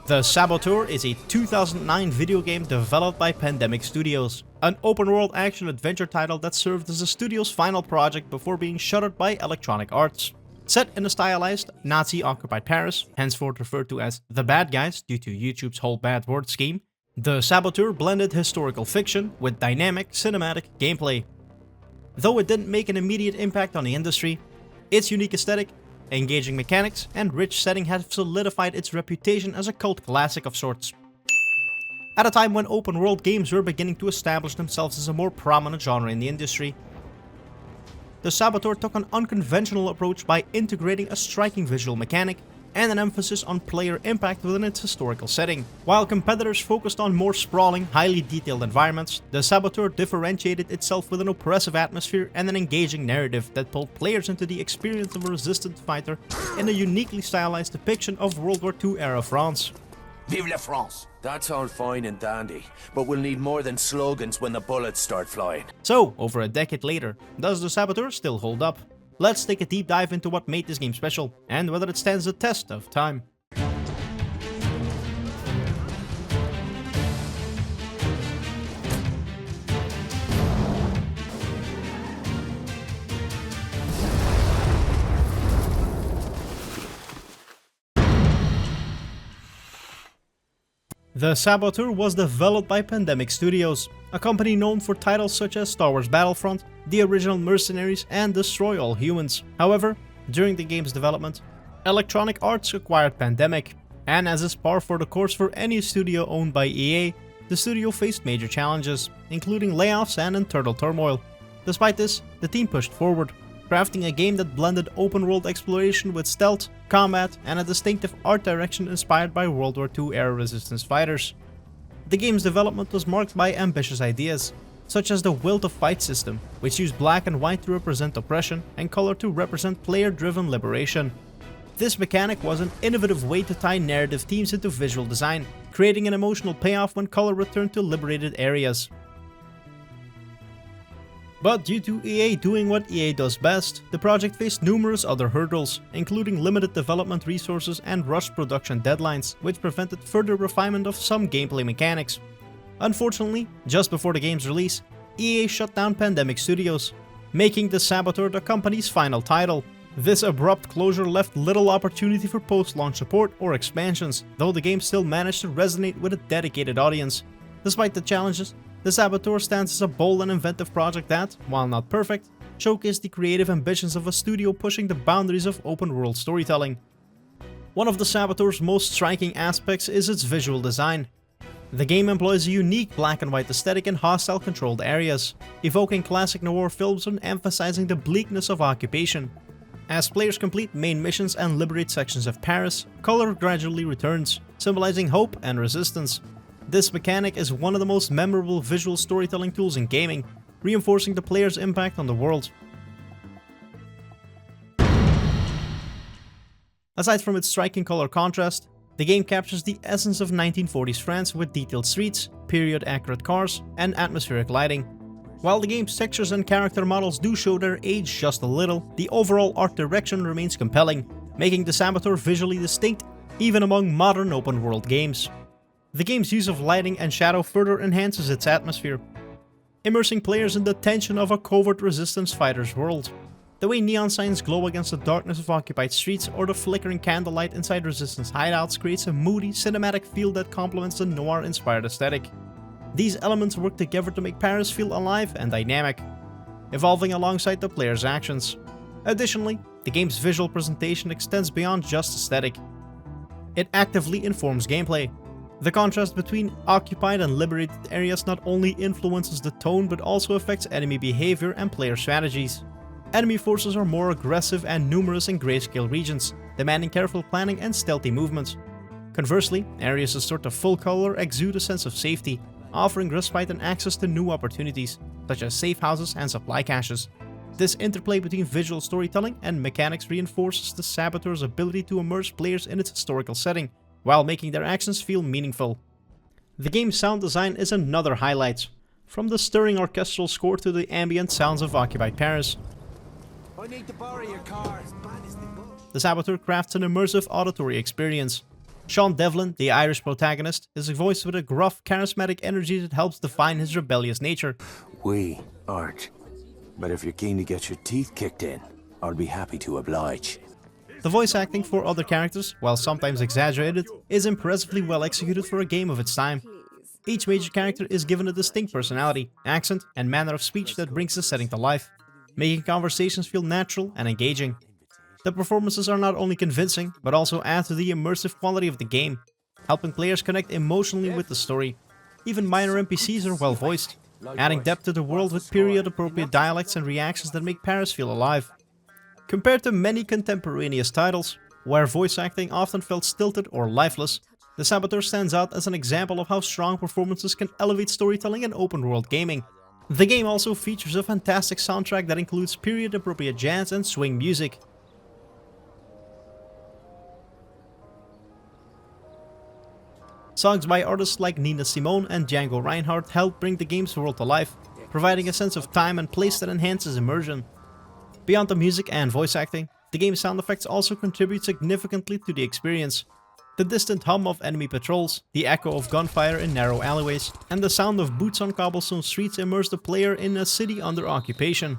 The Saboteur is a 2009 video game developed by Pandemic Studios, an open-world action-adventure title that served as the studio's final project before being shuttered by Electronic Arts. Set in a stylized, Nazi-occupied Paris, henceforth referred to as The Bad Guys due to YouTube's whole bad word scheme, the Saboteur blended historical fiction with dynamic, cinematic gameplay. Though it didn't make an immediate impact on the industry, its unique aesthetic, engaging mechanics, and rich setting have solidified its reputation as a cult classic of sorts. At a time when open world games were beginning to establish themselves as a more prominent genre in the industry, the Saboteur took an unconventional approach by integrating a striking visual mechanic and an emphasis on player impact within its historical setting. While competitors focused on more sprawling, highly detailed environments, the Saboteur differentiated itself with an oppressive atmosphere and an engaging narrative that pulled players into the experience of a resistance fighter in a uniquely stylized depiction of World War II era France. Vive la France! That's all fine and dandy, but we'll need more than slogans when the bullets start flying. So, over a decade later, does the Saboteur still hold up? Let's take a deep dive into what made this game special, and whether it stands the test of time. The Saboteur was developed by Pandemic Studios, a company known for titles such as Star Wars Battlefront, the original Mercenaries, and Destroy All Humans. However, during the game's development, Electronic Arts acquired Pandemic, and as is par for the course for any studio owned by EA, the studio faced major challenges, including layoffs and internal turmoil. Despite this, the team pushed forward, crafting a game that blended open-world exploration with stealth, combat, and a distinctive art direction inspired by World War II-era resistance fighters. The game's development was marked by ambitious ideas, such as the Will to Fight system, which used black and white to represent oppression and color to represent player-driven liberation. This mechanic was an innovative way to tie narrative themes into visual design, creating an emotional payoff when color returned to liberated areas. But due to EA doing what EA does best, the project faced numerous other hurdles, including limited development resources and rushed production deadlines, which prevented further refinement of some gameplay mechanics. Unfortunately, just before the game's release, EA shut down Pandemic Studios, making the Saboteur the company's final title. This abrupt closure left little opportunity for post-launch support or expansions, though the game still managed to resonate with a dedicated audience. Despite the challenges, the Saboteur stands as a bold and inventive project that, while not perfect, showcased the creative ambitions of a studio pushing the boundaries of open-world storytelling. One of the Saboteur's most striking aspects is its visual design. The game employs a unique black and white aesthetic in hostile controlled areas, evoking classic noir films and emphasizing the bleakness of occupation. As players complete main missions and liberate sections of Paris, color gradually returns, symbolizing hope and resistance. This mechanic is one of the most memorable visual storytelling tools in gaming, reinforcing the player's impact on the world. Aside from its striking color contrast, the game captures the essence of 1940s France with detailed streets, period-accurate cars, and atmospheric lighting. While the game's textures and character models do show their age just a little, the overall art direction remains compelling, making the Saboteur visually distinct even among modern open-world games. The game's use of lighting and shadow further enhances its atmosphere, immersing players in the tension of a covert resistance fighter's world. The way neon signs glow against the darkness of occupied streets or the flickering candlelight inside resistance hideouts creates a moody, cinematic feel that complements the noir-inspired aesthetic. These elements work together to make Paris feel alive and dynamic, evolving alongside the player's actions. Additionally, the game's visual presentation extends beyond just aesthetic. It actively informs gameplay. The contrast between occupied and liberated areas not only influences the tone but also affects enemy behavior and player strategies. Enemy forces are more aggressive and numerous in grayscale regions, demanding careful planning and stealthy movements. Conversely, areas restored to full color exude a sense of safety, offering respite and access to new opportunities, such as safe houses and supply caches. This interplay between visual storytelling and mechanics reinforces the Saboteur's ability to immerse players in its historical setting, while making their actions feel meaningful. The game's sound design is another highlight, from the stirring orchestral score to the ambient sounds of occupied Paris. I need to borrow your car. The Saboteur crafts an immersive auditory experience. Sean Devlin, the Irish protagonist, is voiced with a gruff, charismatic energy that helps define his rebellious nature. We aren't. But if you're keen to get your teeth kicked in, I'll be happy to oblige. The voice acting for other characters, while sometimes exaggerated, is impressively well executed for a game of its time. Each major character is given a distinct personality, accent, and manner of speech that brings the setting to life, making conversations feel natural and engaging. The performances are not only convincing, but also add to the immersive quality of the game, helping players connect emotionally with the story. Even minor NPCs are well voiced, adding depth to the world with period-appropriate dialects and reactions that make Paris feel alive. Compared to many contemporaneous titles, where voice acting often felt stilted or lifeless, the Saboteur stands out as an example of how strong performances can elevate storytelling in open-world gaming. The game also features a fantastic soundtrack that includes period-appropriate jazz and swing music. Songs by artists like Nina Simone and Django Reinhardt help bring the game's world to life, providing a sense of time and place that enhances immersion. Beyond the music and voice acting, the game's sound effects also contribute significantly to the experience. The distant hum of enemy patrols, the echo of gunfire in narrow alleyways, and the sound of boots on cobblestone streets immerse the player in a city under occupation.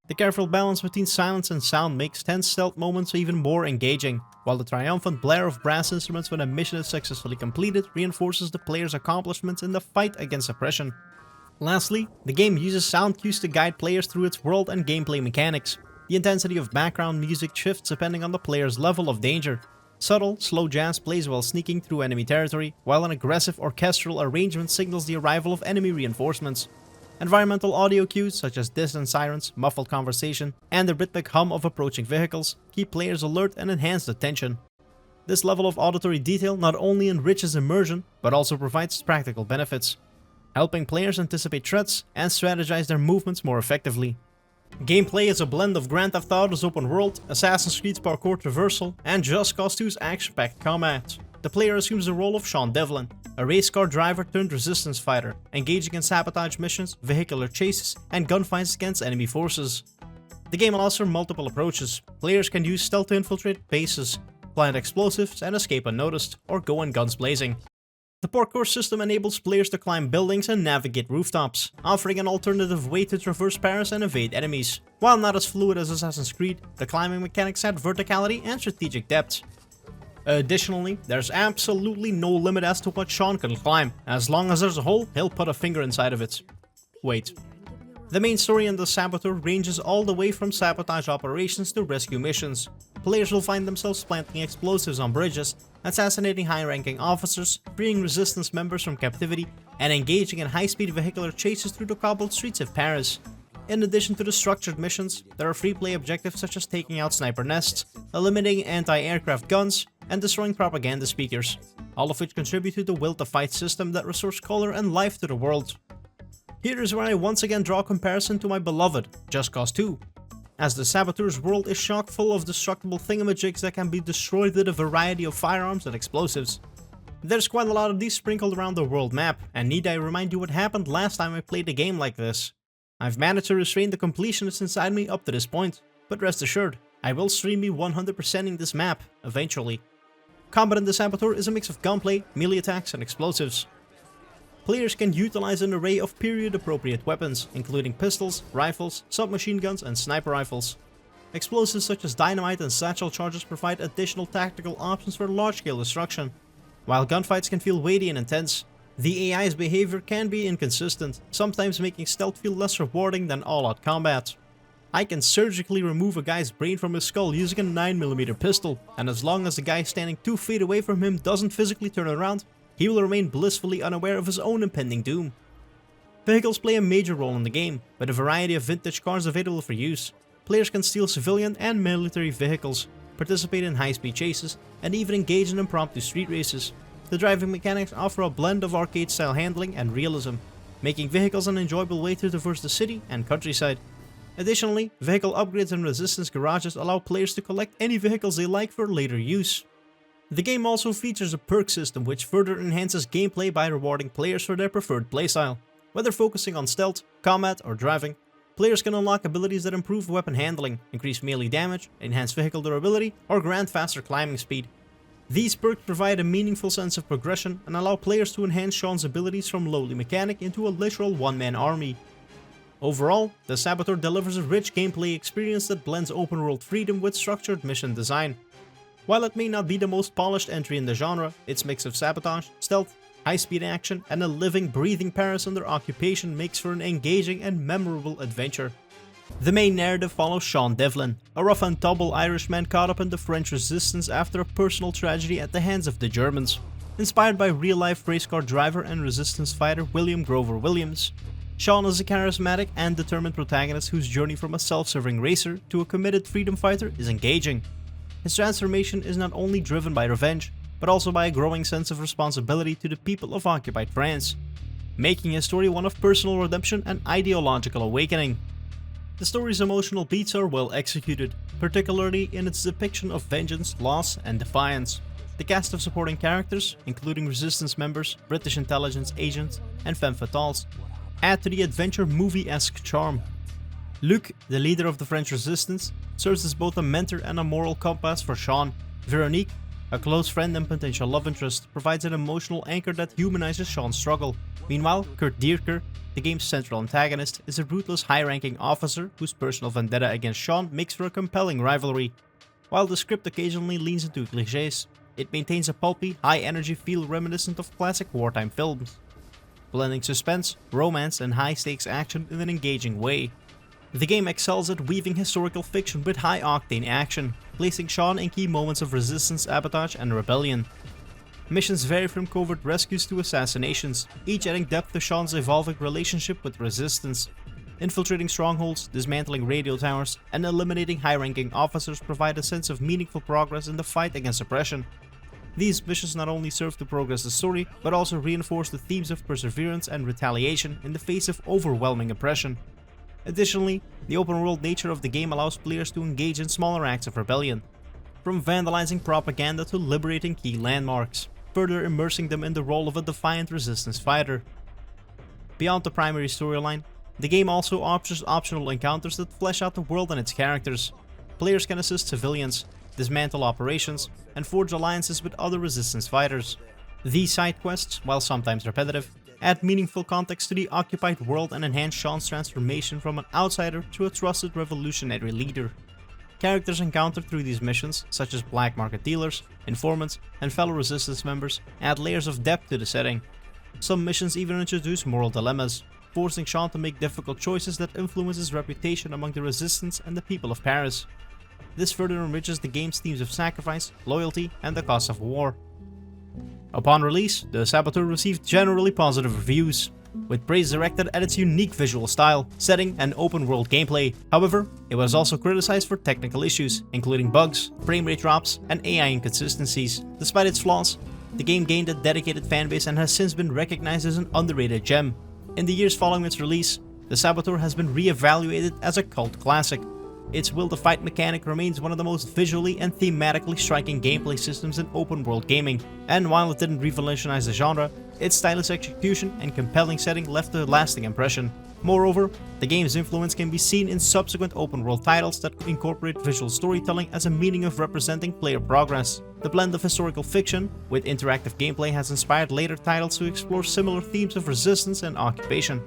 The careful balance between silence and sound makes tense stealth moments even more engaging, while the triumphant blare of brass instruments when a mission is successfully completed reinforces the player's accomplishments in the fight against oppression. Lastly, the game uses sound cues to guide players through its world and gameplay mechanics. The intensity of background music shifts depending on the player's level of danger. Subtle, slow jazz plays while sneaking through enemy territory, while an aggressive orchestral arrangement signals the arrival of enemy reinforcements. Environmental audio cues such as distant sirens, muffled conversation, and the rhythmic hum of approaching vehicles keep players alert and enhance the tension. This level of auditory detail not only enriches immersion, but also provides practical benefits, helping players anticipate threats and strategize their movements more effectively. Gameplay is a blend of Grand Theft Auto's open world, Assassin's Creed's parkour traversal, and Just Cause 2's action-packed combat. The player assumes the role of Sean Devlin, a race car driver turned resistance fighter, engaging in sabotage missions, vehicular chases, and gunfights against enemy forces. The game allows for multiple approaches. Players can use stealth to infiltrate bases, plant explosives, and escape unnoticed, or go in guns blazing. The parkour system enables players to climb buildings and navigate rooftops, offering an alternative way to traverse Paris and evade enemies. While not as fluid as Assassin's Creed, the climbing mechanics add verticality and strategic depth. Additionally, there's absolutely no limit as to what Sean can climb. As long as there's a hole, he'll put a finger inside of it. Wait. The main story in the Saboteur ranges all the way from sabotage operations to rescue missions. Players will find themselves planting explosives on bridges, assassinating high-ranking officers, freeing resistance members from captivity, and engaging in high-speed vehicular chases through the cobbled streets of Paris. In addition to the structured missions, there are free-play objectives such as taking out sniper nests, eliminating anti-aircraft guns, and destroying propaganda speakers, all of which contribute to the will to fight system that restores color and life to the world. Here is where I once again draw a comparison to my beloved Just Cause 2, as the Saboteur's world is chock full of destructible thingamajigs that can be destroyed with a variety of firearms and explosives. There's quite a lot of these sprinkled around the world map, and need I remind you what happened last time I played a game like this? I've managed to restrain the completionist inside me up to this point, but rest assured, I will stream me 100%ing this map, eventually. Combat in the Saboteur is a mix of gunplay, melee attacks, and explosives. Players can utilize an array of period-appropriate weapons, including pistols, rifles, submachine guns, and sniper rifles. Explosives such as dynamite and satchel charges provide additional tactical options for large-scale destruction. While gunfights can feel weighty and intense, the AI's behavior can be inconsistent, sometimes making stealth feel less rewarding than all-out combat. I can surgically remove a guy's brain from his skull using a 9mm pistol, and as long as the guy standing 2 feet away from him doesn't physically turn around, he will remain blissfully unaware of his own impending doom. Vehicles play a major role in the game, with a variety of vintage cars available for use. Players can steal civilian and military vehicles, participate in high-speed chases, and even engage in impromptu street races. The driving mechanics offer a blend of arcade-style handling and realism, making vehicles an enjoyable way to traverse the city and countryside. Additionally, vehicle upgrades and resistance garages allow players to collect any vehicles they like for later use. The game also features a perk system which further enhances gameplay by rewarding players for their preferred playstyle. Whether focusing on stealth, combat, or driving, players can unlock abilities that improve weapon handling, increase melee damage, enhance vehicle durability, or grant faster climbing speed. These perks provide a meaningful sense of progression and allow players to enhance Sean's abilities from lowly mechanic into a literal one-man army. Overall, the Saboteur delivers a rich gameplay experience that blends open-world freedom with structured mission design. While it may not be the most polished entry in the genre, its mix of sabotage, stealth, high-speed action, and a living, breathing Paris under occupation makes for an engaging and memorable adventure. The main narrative follows Sean Devlin, a rough and tumble Irishman caught up in the French resistance after a personal tragedy at the hands of the Germans. Inspired by real-life race car driver and resistance fighter William Grover Williams, Sean is a charismatic and determined protagonist whose journey from a self-serving racer to a committed freedom fighter is engaging. His transformation is not only driven by revenge, but also by a growing sense of responsibility to the people of occupied France, making his story one of personal redemption and ideological awakening. The story's emotional beats are well executed, particularly in its depiction of vengeance, loss, and defiance. The cast of supporting characters, including resistance members, British intelligence agents, and femme fatales, add to the adventure movie-esque charm. Luc, the leader of the French resistance, serves as both a mentor and a moral compass for Sean. Veronique, a close friend and potential love interest, provides an emotional anchor that humanizes Sean's struggle. Meanwhile, Kurt Dierker, the game's central antagonist, is a ruthless high-ranking officer whose personal vendetta against Sean makes for a compelling rivalry. While the script occasionally leans into clichés, it maintains a pulpy, high-energy feel reminiscent of classic wartime films, blending suspense, romance, and high-stakes action in an engaging way. The game excels at weaving historical fiction with high-octane action, placing Sean in key moments of resistance, sabotage, and rebellion. Missions vary from covert rescues to assassinations, each adding depth to Sean's evolving relationship with resistance. Infiltrating strongholds, dismantling radio towers, and eliminating high-ranking officers provide a sense of meaningful progress in the fight against oppression. These missions not only serve to progress the story, but also reinforce the themes of perseverance and retaliation in the face of overwhelming oppression. Additionally, the open-world nature of the game allows players to engage in smaller acts of rebellion, from vandalizing propaganda to liberating key landmarks, further immersing them in the role of a defiant resistance fighter. Beyond the primary storyline, the game also offers optional encounters that flesh out the world and its characters. Players can assist civilians, dismantle operations, and forge alliances with other resistance fighters. These side quests, while sometimes repetitive, add meaningful context to the occupied world and enhance Sean's transformation from an outsider to a trusted revolutionary leader. Characters encountered through these missions, such as black market dealers, informants, and fellow resistance members, add layers of depth to the setting. Some missions even introduce moral dilemmas, forcing Sean to make difficult choices that influence his reputation among the resistance and the people of Paris. This further enriches the game's themes of sacrifice, loyalty, and the cost of war. Upon release, the Saboteur received generally positive reviews, with praise directed at its unique visual style, setting, and open-world gameplay. However, it was also criticized for technical issues, including bugs, frame rate drops, and AI inconsistencies. Despite its flaws, the game gained a dedicated fanbase and has since been recognized as an underrated gem. In the years following its release, the Saboteur has been re-evaluated as a cult classic. Its will-to-fight mechanic remains one of the most visually and thematically striking gameplay systems in open-world gaming, and while it didn't revolutionize the genre, its stylish execution and compelling setting left a lasting impression. Moreover, the game's influence can be seen in subsequent open-world titles that incorporate visual storytelling as a meaning of representing player progress. The blend of historical fiction with interactive gameplay has inspired later titles to explore similar themes of resistance and occupation.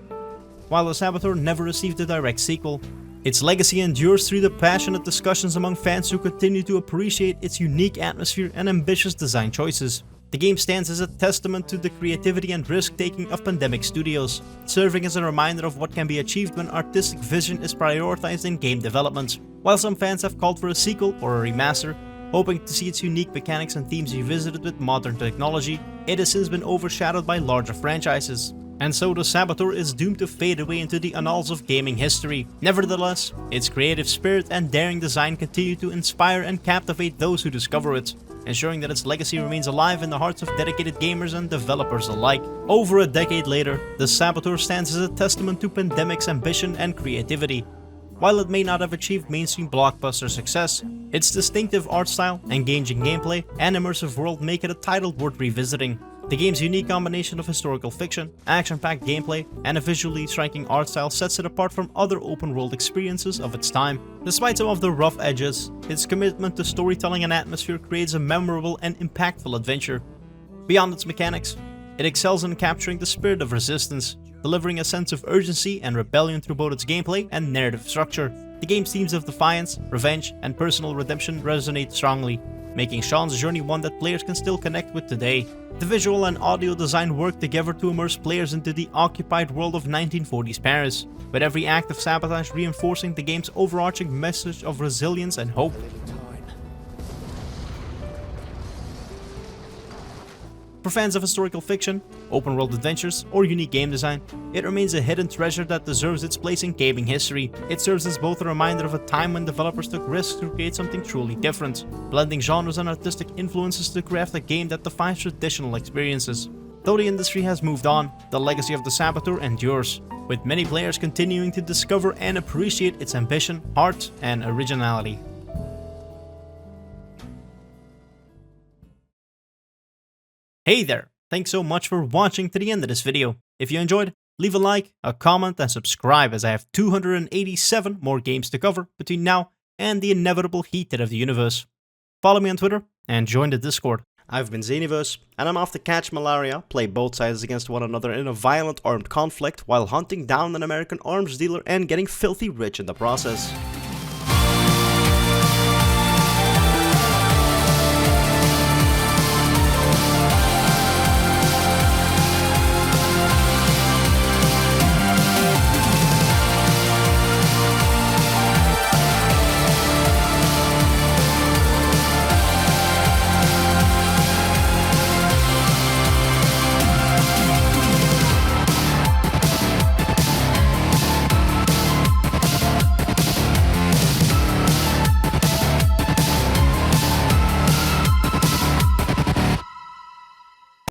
While the Saboteur never received a direct sequel, its legacy endures through the passionate discussions among fans who continue to appreciate its unique atmosphere and ambitious design choices. The game stands as a testament to the creativity and risk-taking of Pandemic Studios, serving as a reminder of what can be achieved when artistic vision is prioritized in game development. While some fans have called for a sequel or a remaster, hoping to see its unique mechanics and themes revisited with modern technology, it has since been overshadowed by larger franchises. And so the Saboteur is doomed to fade away into the annals of gaming history. Nevertheless, its creative spirit and daring design continue to inspire and captivate those who discover it, ensuring that its legacy remains alive in the hearts of dedicated gamers and developers alike. Over a decade later, the Saboteur stands as a testament to Pandemic's ambition and creativity. While it may not have achieved mainstream blockbuster success, its distinctive art style, engaging gameplay, and immersive world make it a title worth revisiting. The game's unique combination of historical fiction, action-packed gameplay, and a visually striking art style sets it apart from other open-world experiences of its time. Despite some of the rough edges, its commitment to storytelling and atmosphere creates a memorable and impactful adventure. Beyond its mechanics, it excels in capturing the spirit of resistance, delivering a sense of urgency and rebellion through both its gameplay and narrative structure. The game's themes of defiance, revenge, and personal redemption resonate strongly, making Sean's journey one that players can still connect with today. The visual and audio design work together to immerse players into the occupied world of 1940s Paris, with every act of sabotage reinforcing the game's overarching message of resilience and hope. For fans of historical fiction, open-world adventures, or unique game design, it remains a hidden treasure that deserves its place in gaming history. It serves as both a reminder of a time when developers took risks to create something truly different, blending genres and artistic influences to craft a game that defies traditional experiences. Though the industry has moved on, the legacy of the Saboteur endures, with many players continuing to discover and appreciate its ambition, heart, and originality. Hey there! Thanks so much for watching to the end of this video. If you enjoyed, leave a like, a comment, and subscribe, as I have 287 more games to cover between now and the inevitable heat of the universe. Follow me on Twitter and join the Discord. I've been Synthwave, and I'm off to catch malaria, play both sides against one another in a violent armed conflict while hunting down an American arms dealer and getting filthy rich in the process.